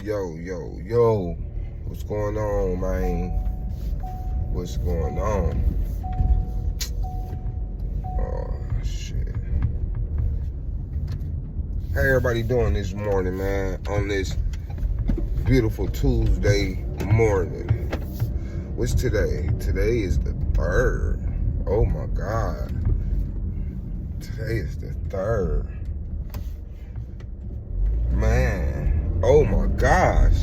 Yo. What's going on, man? What's going on? Oh, shit. How everybody doing this morning, man? On this beautiful Tuesday morning. What's today? Today is the 3rd. Oh, my God. Today is the 3rd. Man. Oh, my gosh.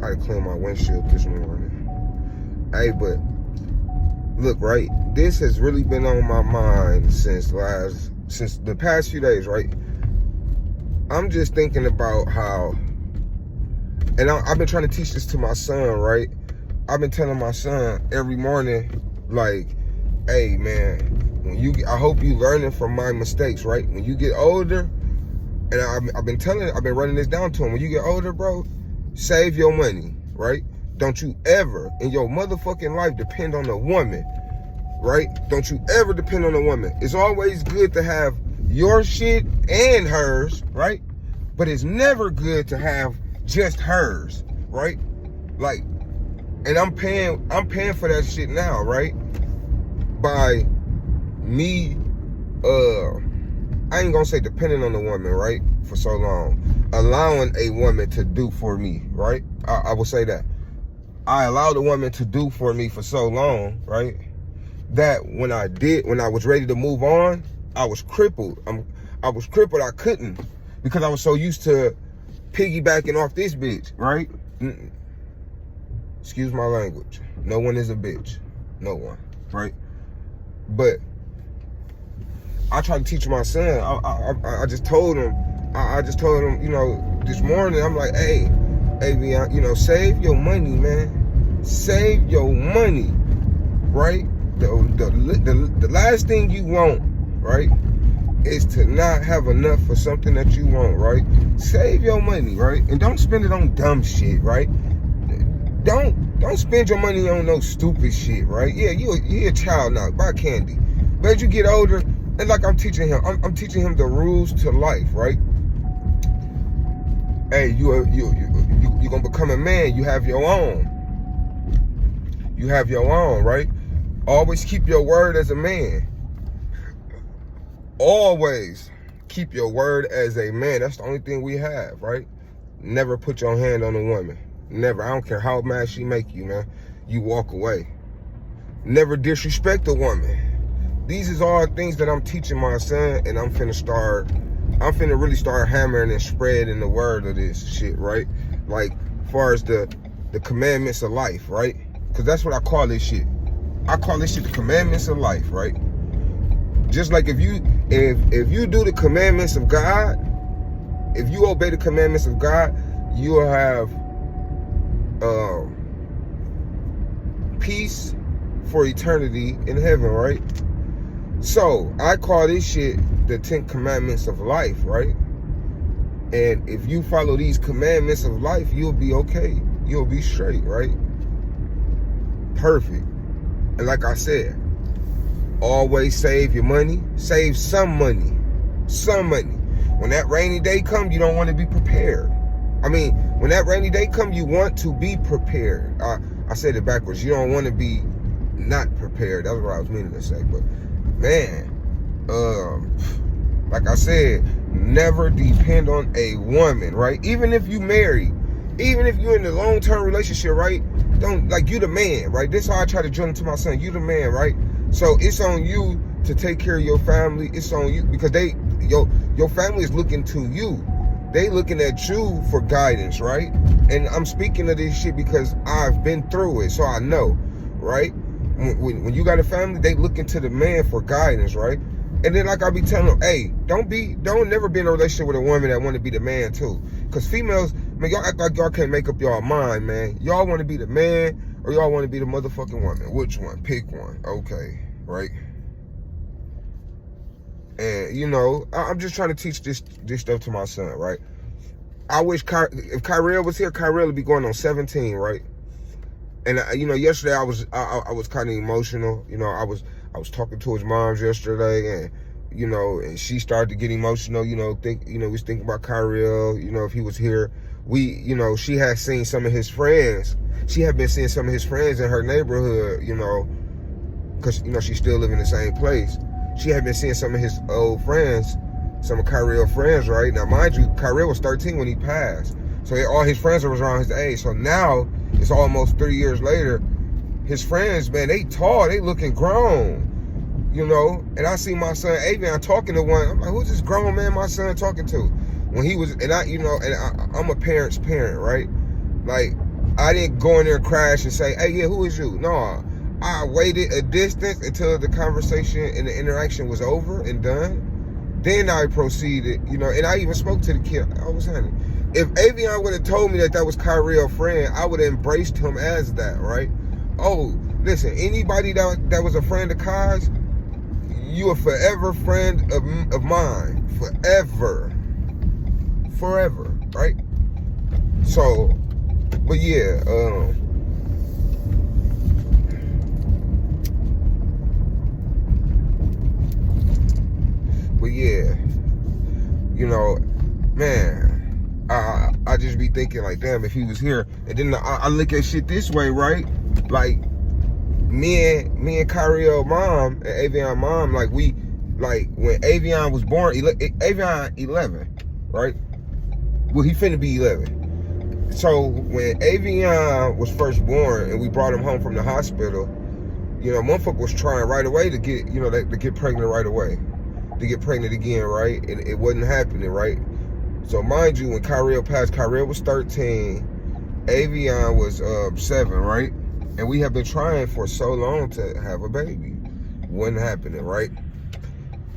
I had to clean my windshield this morning. Hey, but look, right? This has really been on my mind since the past few days, right? I'm just thinking about how, and I've been trying to teach this to my son, right? I've been telling my son every morning, like, hey, man, I hope you learning from my mistakes, right? When you get older, and I've been running this down to him. When you get older, bro, save your money, right? Don't you ever in your motherfucking life depend on a woman, right? Don't you ever depend on a woman. It's always good to have your shit and hers, right? But it's never good to have just hers, right? Like, and I'm paying for that shit now, right? By me, I ain't gonna say depending on the woman, right? For so long. Allowing a woman to do for me, right? I will say that. I allowed a woman to do for me for so long, right? That when I was ready to move on, I was crippled. I couldn't, because I was so used to piggybacking off this bitch, right? Excuse my language. No one is a bitch. No one, right? But I tried to teach my son. I just told him, you know, this morning, I'm like, hey, you know, save your money, man. Save your money, right? The last thing you want, right, is to not have enough for something that you want, right? Save your money, right? And don't spend it on dumb shit, right? Don't spend your money on no stupid shit, right? Yeah, you're a child now. Buy candy. But as you get older, and like I'm teaching him the rules to life, right? Hey, you're gonna become a man. You have your own. You have your own, right? Always keep your word as a man. Always keep your word as a man. That's the only thing we have, right? Never put your hand on a woman. Never. I don't care how mad she make you, man. You walk away. Never disrespect a woman. These is all things that I'm teaching my son, and I'm finna really start hammering and spreading the word of this shit, right? Like, as far as the commandments of life, right? Because that's what I call this shit. I call this shit the commandments of life, right? Just like if you do the commandments of God, if you obey the commandments of God, you'll have peace for eternity in heaven, right? So I call this shit the 10 commandments of life, right? And if you follow these commandments of life, you'll be okay. You'll be straight, right? Perfect. And like I said, always save your money. Save some money. Some money. When that rainy day comes, you don't want to be prepared. I mean, when that rainy day comes, you want to be prepared. I said it backwards. You don't want to be not prepared. That's what I was meaning to say. But man, like I said, never depend on a woman, right? Even if you married, even if you're in a long-term relationship, right? Don't, like, you the man, right? This is how I try to drill into my son. You the man, right? So it's on you to take care of your family. It's on you, because your family is looking to you. They looking at you for guidance, right? And I'm speaking of this shit because I've been through it, so I know, right? When you got a family, they looking to the man for guidance, right? And then, like I be telling them, hey, don't never be in a relationship with a woman that want to be the man too. Because females, man, y'all act like y'all can't make up y'all mind, man. Y'all want to be the man or y'all want to be the motherfucking woman. Which one? Pick one. Okay, right? And, you know, I'm just trying to teach this stuff to my son, right? I wish if Kyrell was here, Kyrell would be going on 17, right? And, you know, yesterday I was kind of emotional. You know, I was talking to his moms yesterday, and you know, and she started to get emotional, you know, we was thinking about Kyrell, you know, if he was here. You know, she had seen some of his friends. She had been seeing some of his friends in her neighborhood, you know, because, you know, she still living in the same place. She had been seeing some of his old friends, some of Kyrell friends, right? Now, mind you, Kyrell was 13 when he passed. So all his friends were around his age. So now, it's almost 3 years later, his friends, man, they tall, they looking grown. You know, and I see my son Avion talking to one. I'm like, who's this grown man my son talking to? When he was, and I, you know, and I'm a parent's parent, right? Like, I didn't go in there and crash and say, hey, yeah, who is you? No, I waited a distance until the conversation and the interaction was over and done. Then I proceeded, you know, and I even spoke to the kid. I was saying, if Avion would have told me that was Kyrell's friend, I would have embraced him as that, right? Oh, listen, anybody that was a friend of Kai's, you a forever friend of mine. Forever, right? So, but yeah, you know, man, I just be thinking like, damn, if he was here. And then I look at shit this way, right? Like, me and Kyrell mom and Avion mom, like when Avion was born, Avion 11, right? Well, he finna be 11. So when Avion was first born and we brought him home from the hospital, you know, motherfucker was trying right away to get, you know, to get pregnant right away, to get pregnant again, right? And it wasn't happening, right? So mind you, when Kyrell passed, Kyrell was 13, Avion was 7, right? And we have been trying for so long to have a baby. Wasn't happening, right?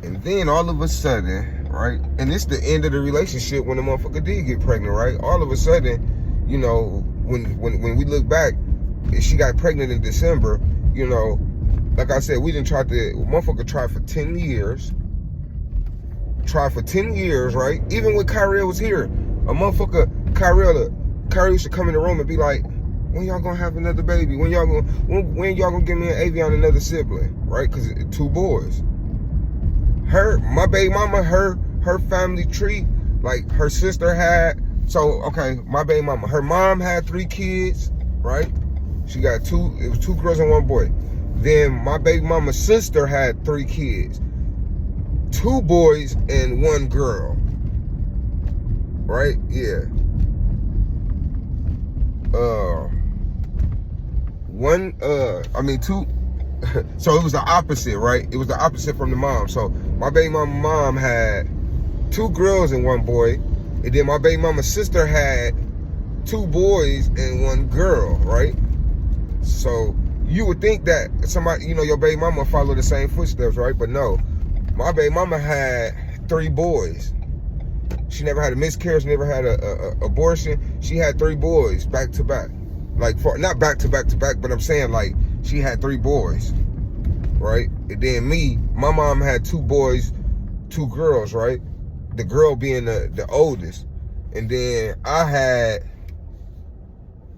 And then all of a sudden, right? And it's the end of the relationship when the motherfucker did get pregnant, right? All of a sudden, you know, when we look back, she got pregnant in December, you know, like I said, we didn't try to, motherfucker tried for 10 years. Tried for 10 years, right? Even when Kyrell was here, a motherfucker, Kyrell used to come in the room and be like, when y'all gonna have another baby? When y'all gonna give me an Avion another sibling, right? Because 2 boys. My baby mama, her family tree, like her sister had. So okay, my baby mama, her mom had 3 kids, right? She got 2. It was 2 girls and 1 boy. Then my baby mama's sister had 3 kids, 2 boys and 1 girl, right? Yeah. Two. So it was the opposite, right? It was the opposite from the mom. So my baby mom had 2 girls and 1 boy, and then my baby mama's sister had 2 boys and 1 girl, right? So you would think that somebody, you know, your baby mama follow the same footsteps, right? But no, my baby mama had 3 boys. She never had a miscarriage, never had a abortion. She had 3 boys back to back. Like, not back to back to back, but I'm saying, like, she had 3 boys, right? And then me, my mom had 2 boys, 2 girls, right? The girl being the oldest. And then I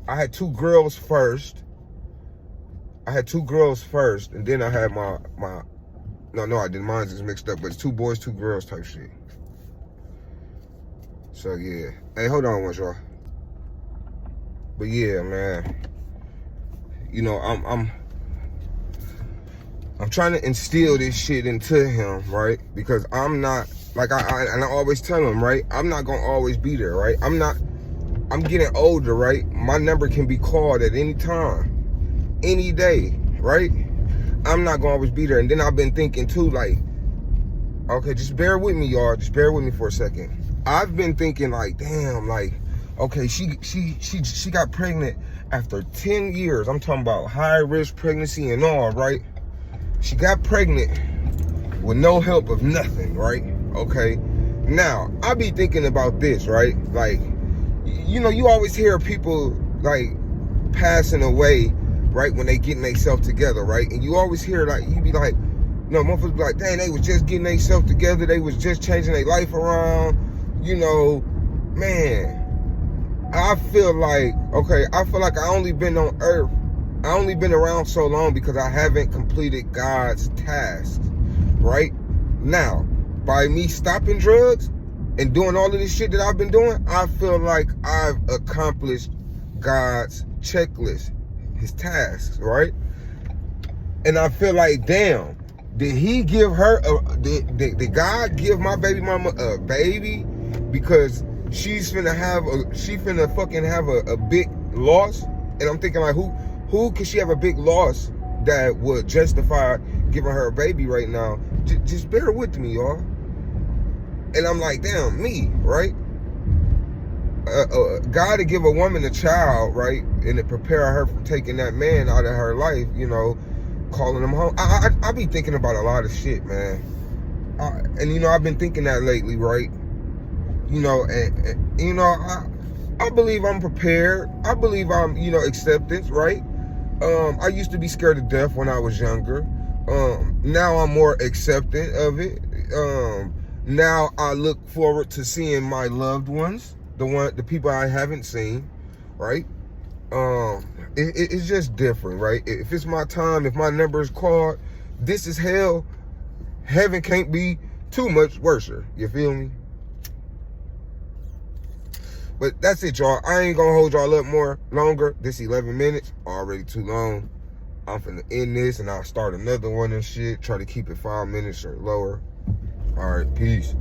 had 2 girls first. I had 2 girls first, and then I had no, I didn't. Mine's is mixed up, but it's 2 boys, 2 girls type shit. So yeah. Hey, hold on once, y'all. But yeah, man. You know, I'm trying to instill this shit into him, right? Because I'm not, like I always tell him, right? I'm not gonna always be there, right? I'm getting older, right? My number can be called at any time, any day, right? I'm not gonna always be there. And then I've been thinking too, like, okay, just bear with me, y'all. Just bear with me for a second. I've been thinking like, damn, like, okay, she got pregnant after 10 years. I'm talking about high risk pregnancy and all, right? She got pregnant with no help of nothing, right? Okay. Now, I be thinking about this, right? Like, you know, you always hear people like passing away, right, when they getting themselves together, right? And you always hear, like, you be like, you know, motherfuckers be like, dang, they was just getting themselves together. They was just changing their life around. You know, man, I feel like I only been on earth. I only been around so long because I haven't completed God's tasks, right? Now, by me stopping drugs and doing all of this shit that I've been doing, I feel like I've accomplished God's checklist, his tasks, right? And I feel like, damn, did he give her did God give my baby mama a baby because she finna fucking have a big loss? And I'm thinking like, who could she have a big loss that would justify giving her a baby right now? Just bear with me, y'all. And I'm like, damn, me, right? God to give a woman a child, right, and to prepare her from taking that man out of her life, you know, calling him home. I be thinking about a lot of shit, man. And you know, I've been thinking that lately, right? You know, and you know, I believe I'm prepared. I believe I'm, you know, acceptance, right? I used to be scared to death when I was younger. Now I'm more acceptant of it. Now I look forward to seeing my loved ones, the people I haven't seen, right? It's just different, right? If it's my time, if my number is called, this is hell. Heaven can't be too much worse. You feel me? But that's it, y'all. I ain't gonna hold y'all up more longer. This 11 minutes, already too long. I'm finna end this and I'll start another one and shit. Try to keep it 5 minutes or lower. All right, peace.